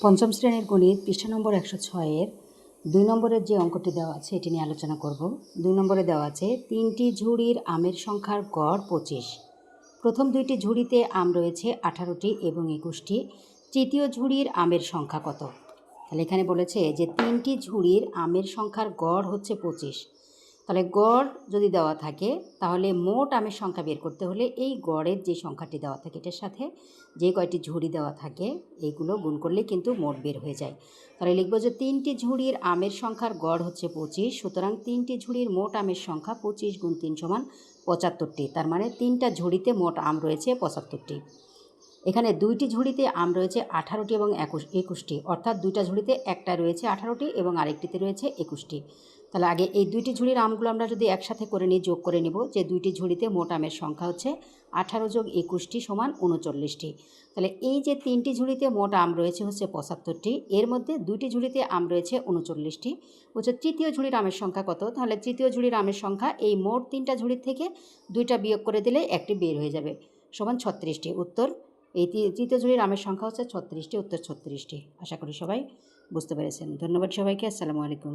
পঞ্চম শ্রেণীর গণিত পৃষ্ঠা নম্বর 106-এর 2 নম্বরের যে অঙ্কটি দেওয়া আছে এটি নিয়ে আলোচনা করব। 2 নম্বরে দেওয়া আছে 3টি ঝুড়ির আমের সংখ্যার গড় 25। প্রথম 2টি ঝুড়িতে আম রয়েছে 18টি এবং 21টি। তৃতীয় ঝুড়ির আমের সংখ্যা কত? তাহলে এখানে বলেছে যে 3টি ঝুড়ির আমের সংখ্যার গড় হচ্ছে 25। তাহলে গড় যদি দেওয়া থাকে তাহলে মোট আমের সংখ্যা বের করতে হলে এই গড়ের যে সংখ্যাটি দেওয়া থাকে এটার সাথে যে কয়টি ঝুড়ি দেওয়া থাকে এইগুলো গুণ করলে কিন্তু মোট বের হয়ে যায়। তাহলে লিখব যে 3টি ঝুড়ির আমের সংখ্যার গড় হচ্ছে 25, সুতরাং 3টি ঝুড়ির মোট আমের সংখ্যা 25 গুণ 3 সমান 75টি। তার মানে 3টা ঝুড়িতে মোট আম রয়েছে 75টি। এখানে 2টি ঝুড়িতে আম রয়েছে 18টি এবং 21টি, অর্থাৎ 2টা ঝুড়িতে একটা রয়েছে 18টি এবং আরেকটিতে রয়েছে 21টি। তাহলে আগে এই 2টি ঝুড়ির আমগুলো আমরা যদি একসাথে করে নিই, যোগ করে নিব যে 2টি ঝুড়িতে মোট আমের সংখ্যা হচ্ছে 18 যোগ 21টি সমান 39টি। তাহলে এই যে 3টি ঝুড়িতে মোট আম রয়েছে হচ্ছে 75টি, এর মধ্যে 2টি ঝুড়িতে আম রয়েছে 39টি। হচ্ছে তৃতীয় ঝুড়ির আমের সংখ্যা কত? তাহলে তৃতীয় ঝুড়ির আমের সংখ্যা এই মোট 3টা ঝুড়ির থেকে 2টা বিয়োগ করে দিলে একটি বের হয়ে যাবে, সমান 36টি। উত্তর এই তৃতীয় ঝুড়ির আমের সংখ্যা হচ্ছে 36টি, উত্তর 36টি। আশা করি সবাই বুঝতে পেরেছেন। ধন্যবাদ সবাইকে। আসসালামু আলাইকুম।